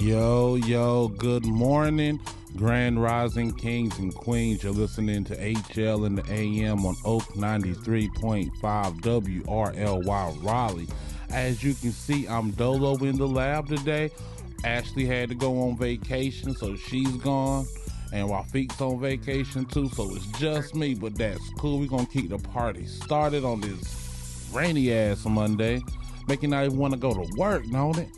Yo, good morning, Grand Rising Kings and Queens. You're listening to HL in the AM on Oak 93.5 WRLY Raleigh. As you can see, I'm Dolo in the lab today. Ashley had to go on vacation, so she's gone. And Rafiq's on vacation too, so it's just me, but that's cool. We're gonna keep the party started on this rainy ass Monday. Make you not even want to go to work, don't it?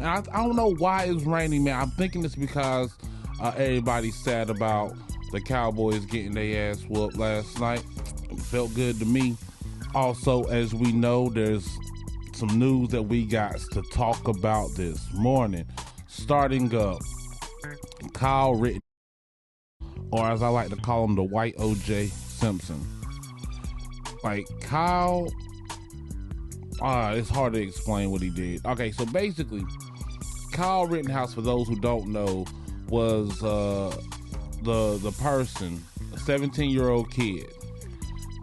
And I don't know why it's raining, man. I'm thinking it's because everybody's sad about the Cowboys getting their ass whooped last night. It felt good to me. Also, as we know, there's some news that we got to talk about this morning. Starting up, Kyle Rittenhouse, or as I like to call him, the white O.J. Simpson. Like, Kyle, it's hard to explain what he did. Okay, so basically, Kyle Rittenhouse, for those who don't know, was the person, a 17-year-old kid,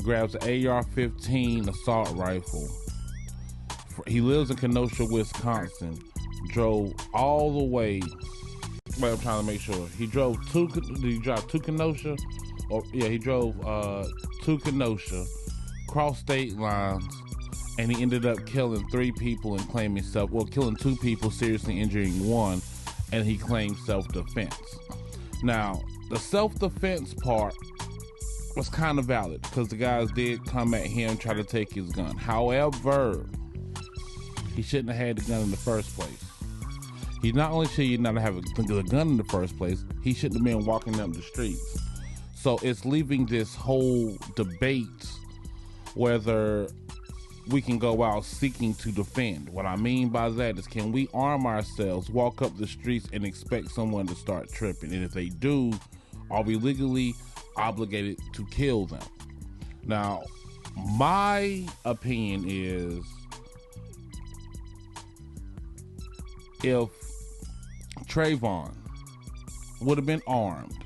grabs an AR-15 assault rifle. He lives in Kenosha, Wisconsin. Drove all the way. Wait, I'm trying to make sure. He drove to Kenosha? He drove to Kenosha, crossed state lines, and he ended up killing 3 people and claiming killing 2 people, seriously injuring 1, and he claimed self-defense. Now, the self-defense part was kind of valid because the guys did come at him and try to take his gun. However, he shouldn't have had the gun in the first place. He not only should he not have the gun in the first place, he shouldn't have been walking up the streets. So it's leaving this whole debate whether we can go out seeking to defend. What I mean by that is, can we arm ourselves, walk up the streets, and expect someone to start tripping? And if they do, are we legally obligated to kill them? Now, my opinion is, if Trayvon would have been armed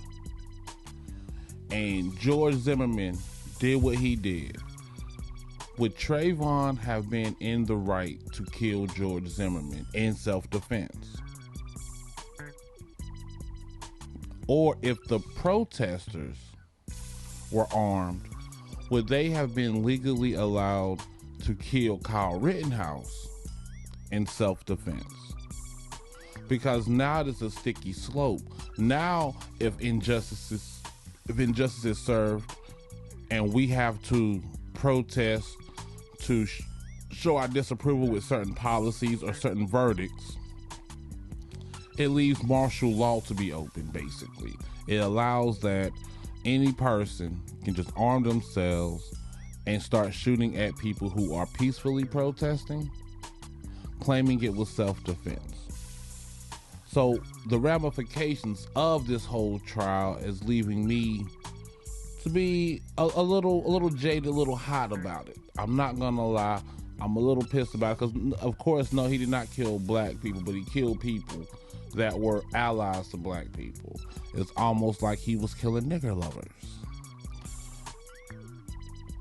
and George Zimmerman did what he did, would Trayvon have been in the right to kill George Zimmerman in self-defense? Or if the protesters were armed, would they have been legally allowed to kill Kyle Rittenhouse in self-defense? Because now there's a sticky slope. Now, if injustice is served and we have to protest to show our disapproval with certain policies or certain verdicts, it leaves martial law to be open, basically. It allows that any person can just arm themselves and start shooting at people who are peacefully protesting, claiming it was self-defense. So the ramifications of this whole trial is leaving me to be a little jaded, a little hot about it. I'm not gonna lie, I'm a little pissed about it because, of course, no, he did not kill black people, but he killed people that were allies to black people. It's almost like he was killing nigger lovers.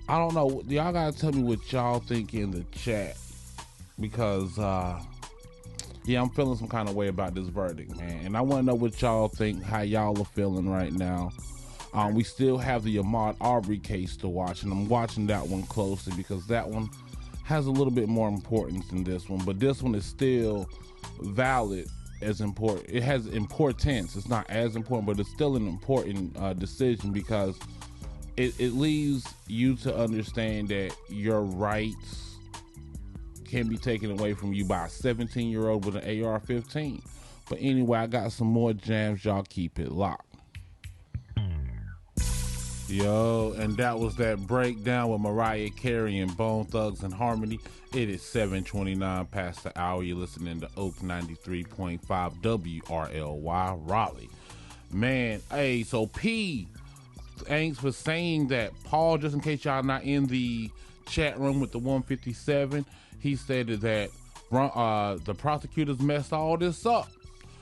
I don't know, y'all gotta tell me what y'all think in the chat, because I'm feeling some kind of way about this verdict, man. And I want to know what y'all think, how y'all are feeling right now. We still have the Ahmaud Arbery case to watch, and I'm watching that one closely because that one has a little bit more importance than this one. But this one is still valid as important. It has importance. It's not as important, but it's still an important decision because it leaves you to understand that your rights can be taken away from you by a 17-year-old with an AR-15. But anyway, I got some more jams. Y'all keep it locked. Yo, and that was that breakdown with Mariah Carey and Bone Thugs and Harmony. It is 7:29 past the hour. You're listening to Oak 93.5 WRLY Raleigh. Man, hey, so P, thanks for saying that. Paul, just in case y'all not in the chat room with the 157, he stated that the prosecutors messed all this up.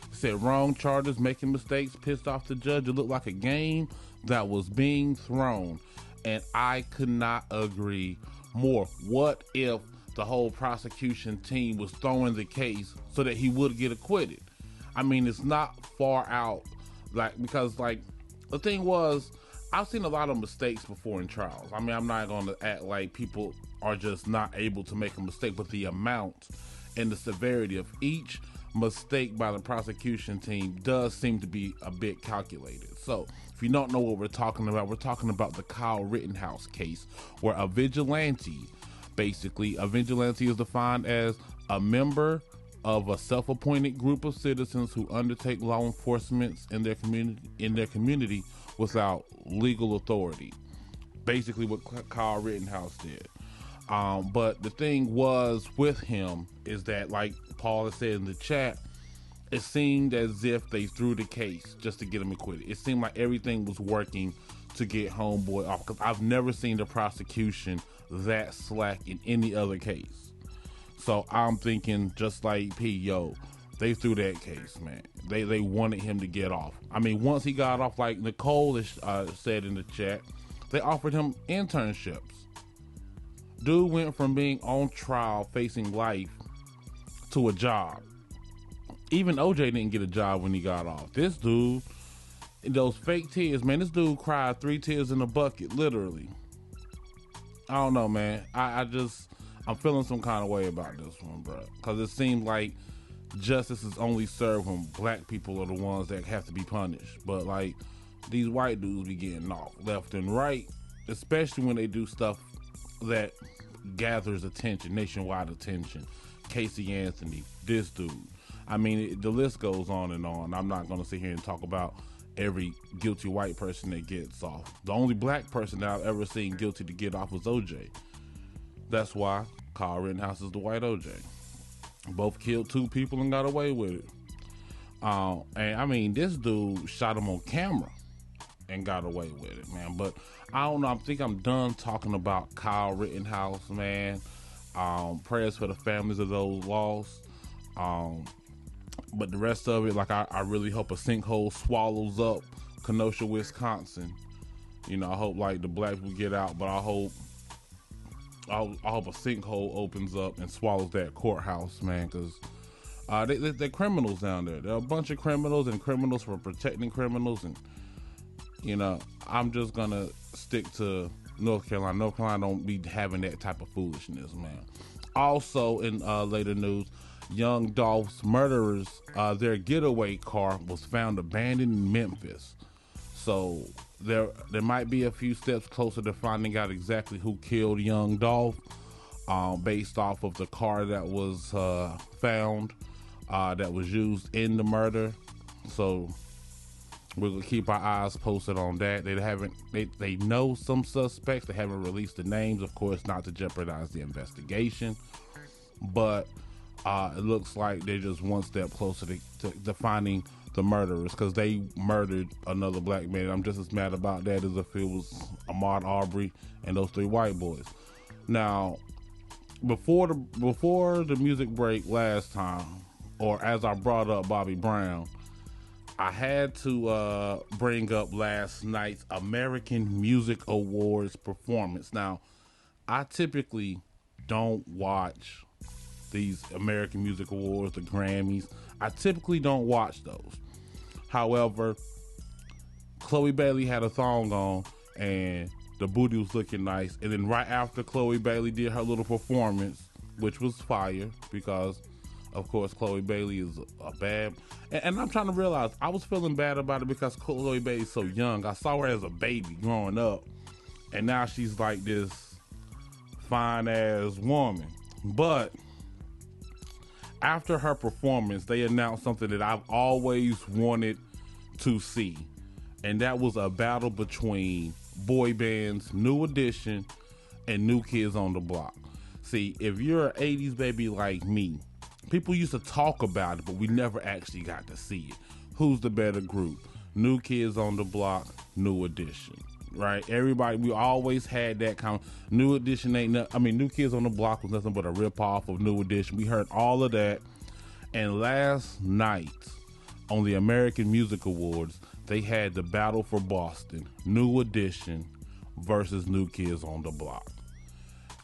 He said wrong charges, making mistakes, pissed off the judge. It looked like a game that was being thrown. And I could not agree more. What if the whole prosecution team was throwing the case so that he would get acquitted? I mean, it's not far out, like, because like the thing was, I've seen a lot of mistakes before in trials. I mean, I'm not going to act like people are just not able to make a mistake, but the amount and the severity of each mistake by the prosecution team does seem to be a bit calculated. So, if you don't know what we're talking about the Kyle Rittenhouse case, where a vigilante, basically, a vigilante is defined as a member of a self-appointed group of citizens who undertake law enforcement in their community without legal authority. Basically, what Kyle Rittenhouse did. But the thing was with him is that, like Paul has said in the chat, it seemed as if they threw the case just to get him acquitted. It seemed like everything was working to get homeboy off, because I've never seen the prosecution that slack in any other case. So I'm thinking, just like P, yo, they threw that case, man. They wanted him to get off. I mean, once he got off, like Nicole said in the chat, they offered him internships. Dude went from being on trial facing life to a job. Even OJ didn't get a job when he got off. This dude, those fake tears, man, this dude cried 3 tears in a bucket, literally. I don't know, man. I'm feeling some kind of way about this one, bro. Because it seems like justice is only served when black people are the ones that have to be punished. But, like, these white dudes be getting off left and right, especially when they do stuff that gathers attention, nationwide attention. Casey Anthony, this dude. I mean, the list goes on and on. I'm not going to sit here and talk about every guilty white person that gets off. The only black person that I've ever seen guilty to get off was OJ. That's why Kyle Rittenhouse is the white OJ. Both killed 2 people and got away with it. And I mean, this dude shot him on camera and got away with it, man. But I don't know. I think I'm done talking about Kyle Rittenhouse, man. Prayers for the families of those lost. But the rest of it, like, I really hope a sinkhole swallows up Kenosha, Wisconsin. You know, I hope, like, the black people get out, but I hope a sinkhole opens up and swallows that courthouse, man, because they're criminals down there. They're a bunch of criminals, and criminals for protecting criminals. And, you know, I'm just going to stick to North Carolina. North Carolina don't be having that type of foolishness, man. Also, in later news, Young Dolph's murderers, their getaway car was found abandoned in Memphis. So there might be a few steps closer to finding out exactly who killed Young Dolph, based off of the car that was found, that was used in the murder. So we're gonna keep our eyes posted on that. They know some suspects. They haven't released the names, of course, not to jeopardize the investigation. But it looks like they're just one step closer to finding the murderers, because they murdered another black man. I'm just as mad about that as if it was Ahmaud Arbery and those 3 white boys. Now, before the music break last time, or as I brought up Bobby Brown, I had to bring up last night's American Music Awards performance. Now, I typically don't watch these American Music Awards, the Grammys. I typically don't watch those. However, Chloe Bailey had a thong on and the booty was looking nice. And then right after Chloe Bailey did her little performance, which was fire, because of course Chloe Bailey is a bad, and I'm trying to realize, I was feeling bad about it because Chloe Bailey's so young. I saw her as a baby growing up, and now she's like this fine ass woman. But after her performance, they announced something that I've always wanted to see, and that was a battle between boy bands New Edition and New Kids on the Block. See, if you're an 80s baby like me, people used to talk about it, but we never actually got to see it. Who's the better group? New Kids on the Block, New Edition, right? Everybody, we always had that kind of, New Edition New Kids on the Block was nothing but a rip-off of New Edition. We heard all of that. And last night on the American Music Awards, they had the battle for Boston, New Edition versus New Kids on the Block.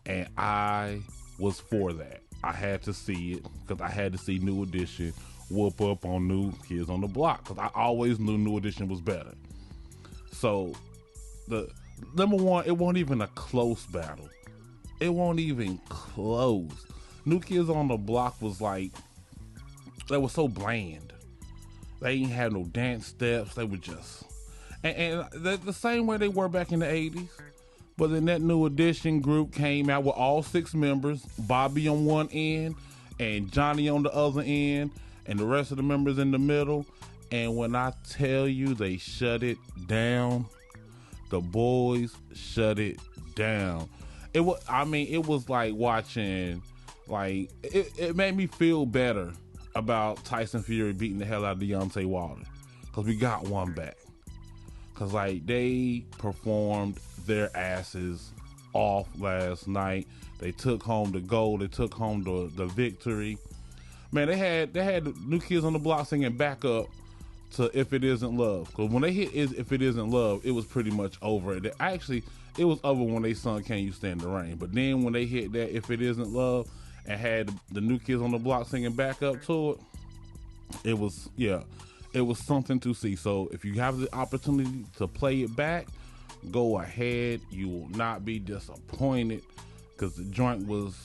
And I was for that. I had to see it because I had to see New Edition whoop up on New Kids on the Block, because I always knew New Edition was better. So the number one, it wasn't even a close battle. It wasn't even close. New Kids on the Block was like, they were so bland. They ain't had no dance steps. They were just, and the same way they were back in the 80s. But then that New Edition group came out with all 6 members, Bobby on one end and Johnny on the other end, and the rest of the members in the middle. And when I tell you they shut it down, the boys shut it down. It was like watching, like, it made me feel better about Tyson Fury beating the hell out of Deontay Wilder, because we got one back. Because, like, they performed their asses off last night. They took home the gold. They took home the victory. Man, they had New Kids on the Block singing back up to If It Isn't Love. Because when they hit If It Isn't Love, it was pretty much over. It was over when they sung Can You Stand the Rain. But then when they hit that If It Isn't Love and had the New Kids on the Block singing back up to it, it was something to see. So if you have the opportunity to play it back, go ahead. You will not be disappointed, because the joint was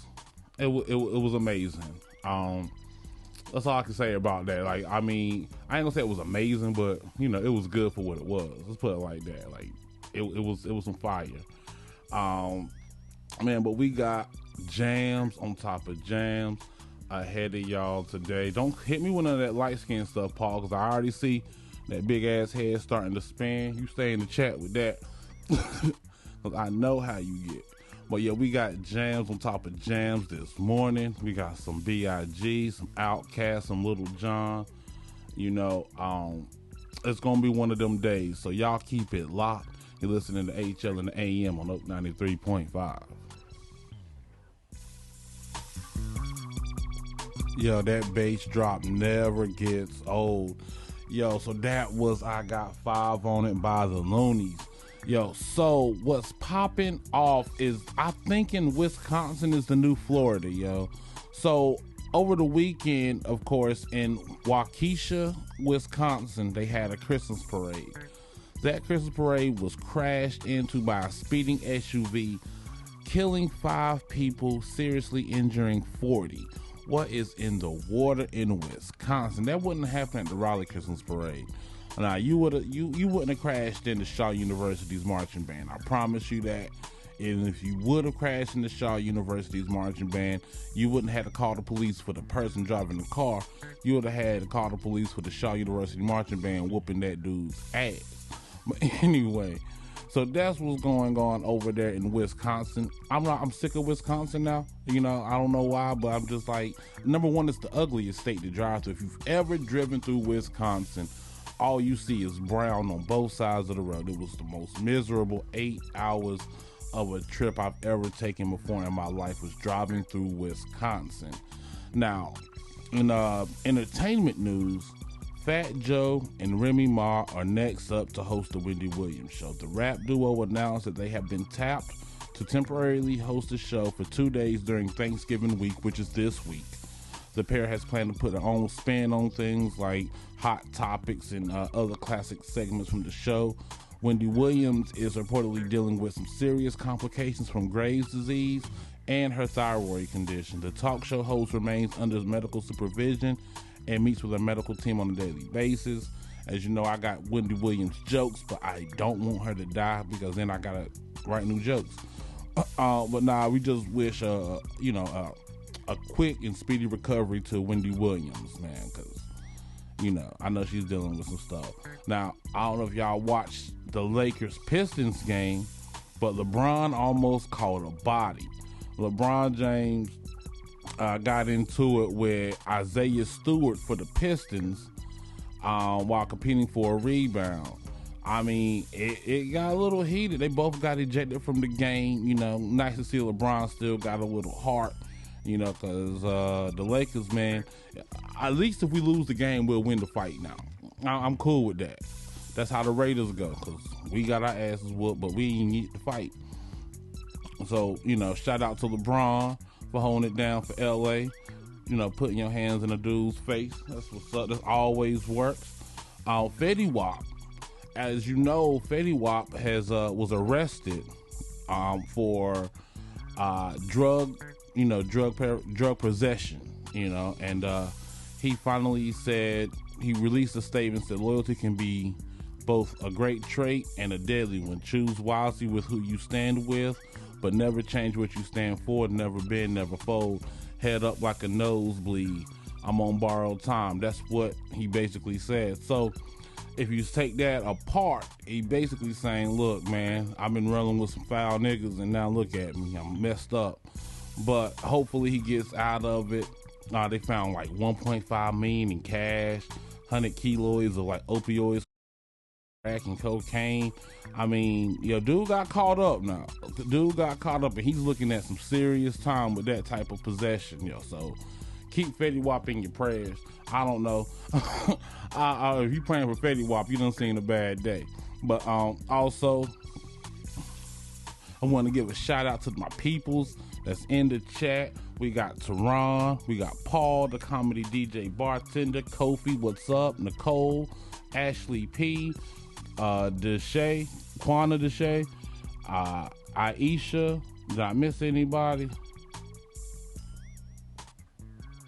amazing. That's all I can say about that. Like, I mean, I ain't gonna say it was amazing, but you know, it was good for what it was. Let's put it like that. Like, it was some fire. Man, but we got jams on top of jams ahead of y'all today. Don't hit me with none of that light skin stuff, Paul, because I already see that big ass head starting to spin. You stay in the chat with that, because I know how you get. But yeah, we got jams on top of jams this morning. We got some B.I.G., some Outkast, some Little John. You know, it's gonna be one of them days. So y'all keep it locked. You're listening to HL and the AM on Oak 93.5. Yo, that bass drop never gets old. Yo, so that was I Got 5 on It by the Loonies. Yo, so what's popping off is, I think in Wisconsin is the new Florida, yo. So over the weekend, of course, in Waukesha, Wisconsin, they had a Christmas parade. That Christmas parade was crashed into by a speeding SUV, killing 5 people, seriously injuring 40. What is in the water in Wisconsin? That wouldn't happen at the Raleigh Christmas parade. Now, you wouldn't have crashed into Shaw University's marching band. I promise you that. And if you would have crashed into Shaw University's marching band, you wouldn't have had to call the police for the person driving the car. You would have had to call the police for the Shaw University marching band whooping that dude's ass. But anyway, so that's what's going on over there in Wisconsin. I'm sick of Wisconsin now. You know, I don't know why, but I'm just like, number one, it's the ugliest state to drive to. If you've ever driven through Wisconsin, all you see is brown on both sides of the road. It was the most miserable 8 hours of a trip I've ever taken before in my life, was driving through Wisconsin. Now, in entertainment news, Fat Joe and Remy Ma are next up to host the Wendy Williams show. The rap duo announced that they have been tapped to temporarily host the show for 2 days during Thanksgiving week, which is this week. The pair has planned to put their own spin on things like hot topics and other classic segments from the show. Wendy Williams is reportedly dealing with some serious complications from Graves' disease and her thyroid condition. The talk show host remains under medical supervision and meets with a medical team on a daily basis. As you know, I got Wendy Williams jokes, but I don't want her to die, because then I gotta write new jokes. But nah, we just wish a quick and speedy recovery to Wendy Williams, man, because, you know, I know she's dealing with some stuff. Now, I don't know if y'all watched the Lakers-Pistons game, but LeBron almost caught a body. LeBron James got into it with Isaiah Stewart for the Pistons while competing for a rebound. I mean, it got a little heated. They both got ejected from the game. You know, nice to see LeBron still got a little heart, you know, because the Lakers, man, at least if we lose the game, we'll win the fight now. I'm cool with that. That's how the Raiders go, because we got our asses whooped, but we ain't need to fight. So, you know, shout out to LeBron for holding it down for LA. putting your hands in a dude's face. That's what's up. That always works. Fetty Wap, as you know, Fetty Wap was arrested for drug possession. And he finally said, he released a statement that loyalty can be both a great trait and a deadly one. Choose wisely with who you stand with, but never change what you stand for. Never bend, never fold. Head up like a nosebleed. I'm on borrowed time. That's what he basically said. So if you take that apart, he basically saying, look, man, I've been rolling with some foul niggas and now look at me, I'm messed up. But hopefully he gets out of it. They found like 1.5 million in cash, 100 kilos of like opioids, crack and cocaine. I mean, dude got caught up now. Dude got caught up and he's looking at some serious time with that type of possession, so keep Fetty Wap in your prayers. I don't know. If you praying for Fetty Wap, you done seen a bad day. But also, I want to give a shout out to my peoples that's in the chat. We got Tehran, we got Paul, the comedy DJ bartender, Kofi, what's up, Nicole, Ashley P, Deshay, Quana Deshay, Aisha. Did I miss anybody?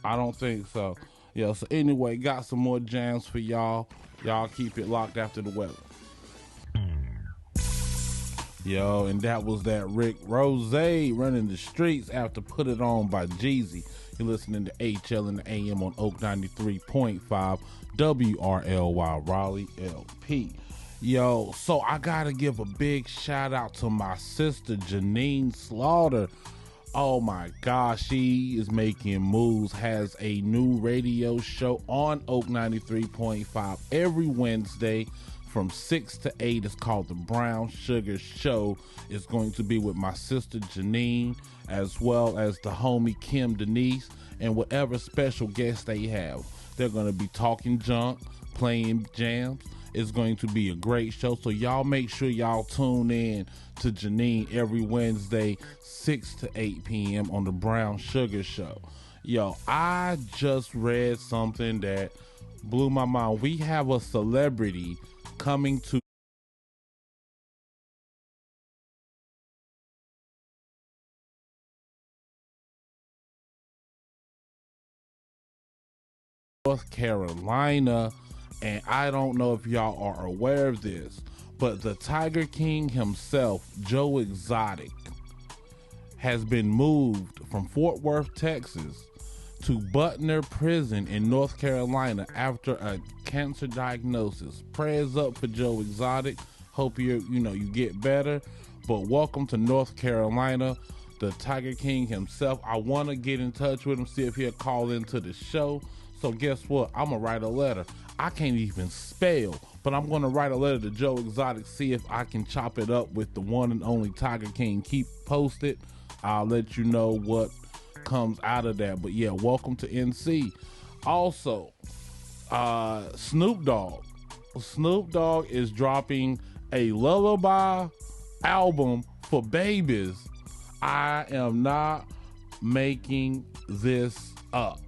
I don't think so. So anyway, got some more jams for y'all. Y'all keep it locked after the weather. And that was that Rick Rose running the streets after Put It On by Jeezy. You're listening to HL in the AM on Oak 93.5 WRLY Raleigh LP. So I gotta give a big shout out to my sister Janeen Slaughter. Oh my gosh, she is making moves, has a new radio show on Oak 93.5 every Wednesday from 6 to 8. It's called The Brown Sugar Show. It's going to be with my sister Janeen, as well as the homie Kim Denise, and whatever special guests they have. They're going to be talking junk, playing jams. It's going to be a great show, so y'all make sure y'all tune in to Janeen every Wednesday, 6 to 8 p.m. on The Brown Sugar Show. I just read something that blew my mind. We have a celebrity coming to North Carolina, and I don't know if y'all are aware of this, but the Tiger King himself, Joe Exotic, has been moved from Fort Worth, Texas to Butner Prison in North Carolina after a cancer diagnosis. Prayers up for Joe Exotic. Hope you get better. But welcome to North Carolina, the Tiger King himself. I want to get in touch with him, see if he'll call into the show. So guess what? I'm going to write a letter. I can't even spell, but I'm going to write a letter to Joe Exotic, see if I can chop it up with the one and only Tiger King. Keep posted. I'll let you know what comes out of that. But yeah, welcome to NC. Also, Snoop Dogg is dropping a lullaby album for babies. I am not making this up.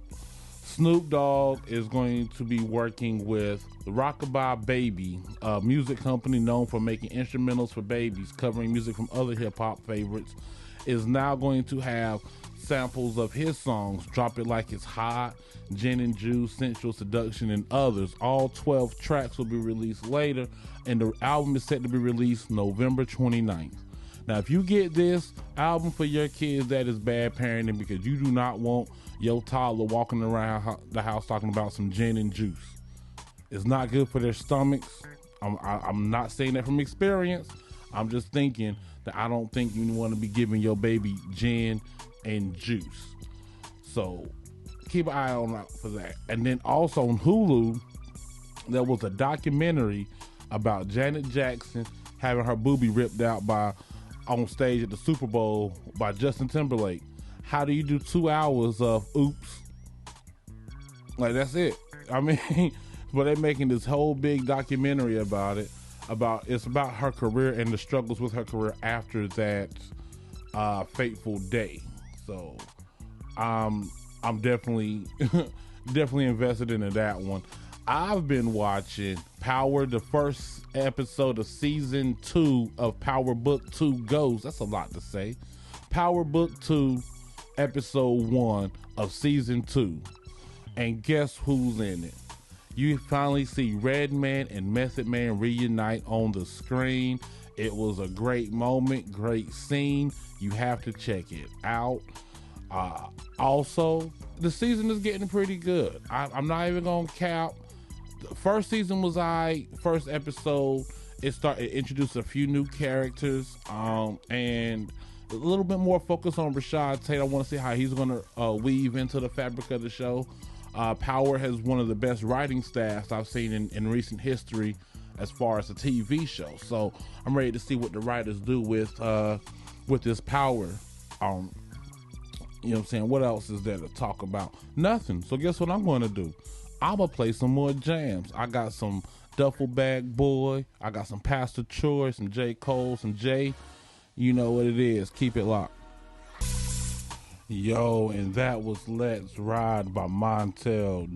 Snoop Dogg is going to be working with Rockabye Baby, a music company known for making instrumentals for babies, covering music from other hip-hop favorites, is now going to have samples of his songs, Drop It Like It's Hot, Gin and Juice, Sensual Seduction, and others. All 12 tracks will be released later, and the album is set to be released November 29th. Now, if you get this album for your kids, that is bad parenting, because you do not want your toddler walking around the house talking about some gin and juice. It's not good for their stomachs. I'm not saying that from experience. I'm just thinking that I don't think you want to be giving your baby gin and juice. So keep an eye on out for that. And then also on Hulu, there was a documentary about Janet Jackson having her boobie ripped out on stage at the Super Bowl by Justin Timberlake. How do you do 2 hours of oops? Like, that's it. I mean, but they're making this whole big documentary about it. It's about her career and the struggles with her career after that fateful day. So I'm definitely definitely invested into that one. I've been watching Power, the first episode of season 2 of Power Book 2 Ghost. That's a lot to say. Power Book 2, episode 1 of season 2. And guess who's in it? You finally see Redman and Method Man reunite on the screen. It was a great moment, great scene. You have to check it out. Also, the season is getting pretty good. I'm not even gonna cap. The first season was first episode, it introduced a few new characters, and a little bit more focus on Rashad Tate. I want to see how he's gonna weave into the fabric of the show. Power has one of the best writing staffs I've seen in recent history as far as a TV show. So I'm ready to see what the writers do with this Power. You know what I'm saying? What else is there to talk about? Nothing. So guess what I'm going to do? I'm going to play some more jams. I got some Duffel Bag Boy. I got some Pastor Troy, some J. Cole, some Jay. You know what it is. Keep it locked. Yo, and that was Let's Ride by Montel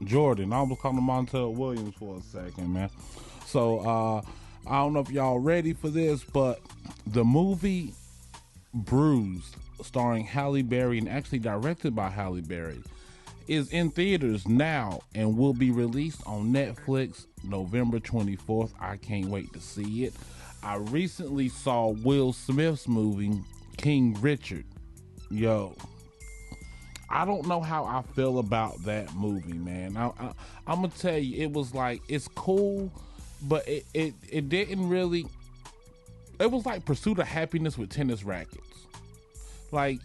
Jordan. I almost called him Montel Williams for a second, man. So, I don't know if y'all ready for this, but the movie Bruised, starring Halle Berry and actually directed by Halle Berry, is in theaters now and will be released on Netflix November 24th. I can't wait to see it. I recently saw Will Smith's movie King Richard. Yo, I don't know how I feel about that movie, man. I'm gonna tell you, it was like, it's cool, but it didn't really. It was like Pursuit of Happiness with tennis rackets. Like,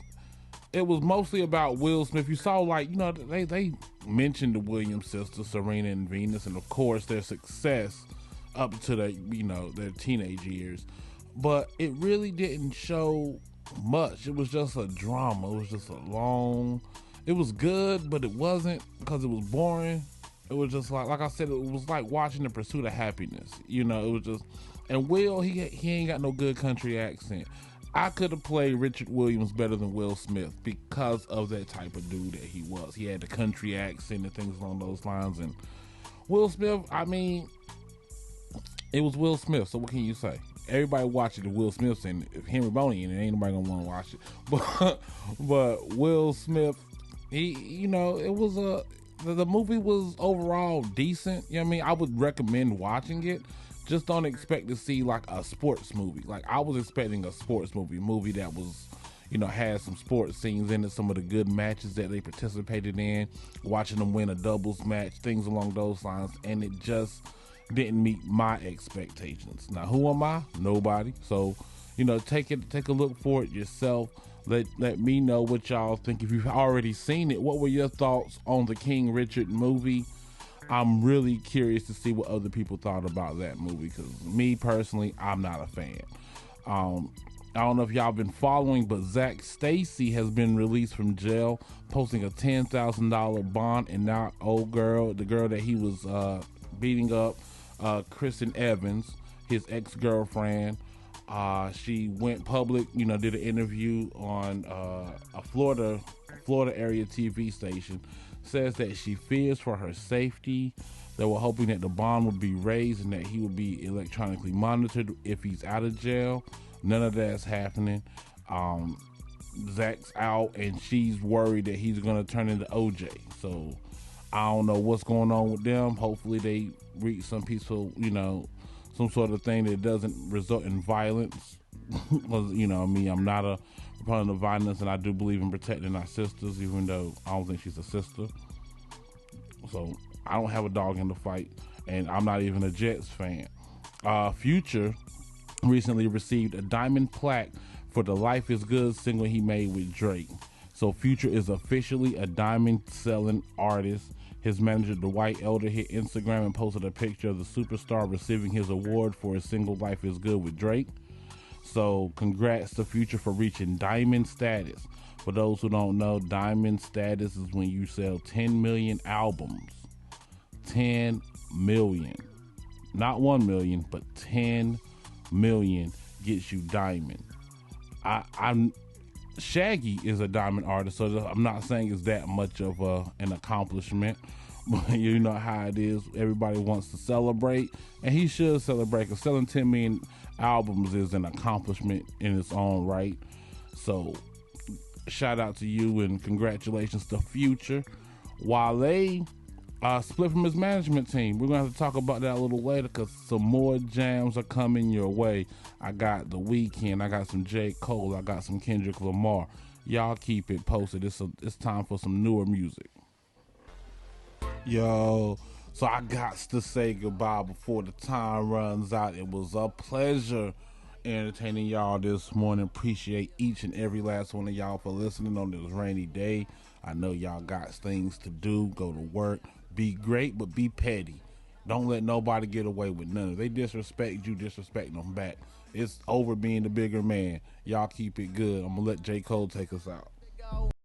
it was mostly about Will Smith. You saw, like, you know, they mentioned the Williams sisters, Serena and Venus, and of course their success up to their teenage years. But it really didn't show much. It was just a drama. It was just it was good, but it wasn't, because it was boring. It was just like I said, it was like watching The Pursuit of Happiness. You know, it was just, and Will, he ain't got no good country accent. I could have played Richard Williams better than Will Smith because of that type of dude that he was. He had the country accent and things along those lines. And Will Smith, I mean, it was Will Smith, so what can you say? Everybody watching the Will Smith, and if Henry Boney in it, ain't nobody gonna want to watch it. But Will Smith, it was the movie was overall decent. You know what I mean? I would recommend watching it. Just don't expect to see like a sports movie. Like, I was expecting a sports movie that was, had some sports scenes in it, some of the good matches that they participated in, watching them win a doubles match, things along those lines, and it just didn't meet my expectations. Now, who am I? Nobody. So, take a look for it yourself. Let me know what y'all think. If you've already seen it, what were your thoughts on the King Richard movie? I'm really curious to see what other people thought about that movie, because me personally, I'm not a fan. I don't know if y'all been following, but Zack Stacy has been released from jail, posting a $10,000 bond, and now the girl that he was beating up, Kristen Evans, his ex-girlfriend, she went public, did an interview on a Florida area TV station, says that she fears for her safety. They were hoping that the bond would be raised and that he would be electronically monitored if he's out of jail. None of that's happening. Zack's out, and she's worried that he's going to turn into OJ. So I don't know what's going on with them. Hopefully they reach some peaceful, some sort of thing that doesn't result in violence. Because, I'm not a proponent of violence, and I do believe in protecting our sisters, even though I don't think she's a sister. So I don't have a dog in the fight, and I'm not even a Jets fan. Future recently received a diamond plaque for the Life is Good single he made with Drake. So Future is officially a diamond selling artist. His manager, Dwight Elder, hit Instagram and posted a picture of the superstar receiving his award for his single Life is Good with Drake. So congrats to Future for reaching diamond status. For those who don't know, diamond status is when you sell 10 million albums. 10 million. Not 1 million, but 10 million gets you diamond. Shaggy is a diamond artist, so I'm not saying it's that much of an accomplishment. But you know how it is. Everybody wants to celebrate, and he should celebrate, because selling 10 million albums is an accomplishment in its own right. So shout out to you and congratulations to Future. Wale split from his management team. We're going to have to talk about that a little later, because some more jams are coming your way. I got The Weeknd, I got some J. Cole, I got some Kendrick Lamar. Y'all keep it posted. It's time for some newer music. Yo, so I got to say goodbye before the time runs out. It was a pleasure entertaining y'all this morning. Appreciate each and every last one of y'all for listening on this rainy day. I know y'all got things to do. Go to work. Be great, but be petty. Don't let nobody get away with none. If they disrespect you, disrespect them back. It's over being the bigger man. Y'all keep it good. I'm going to let J. Cole take us out.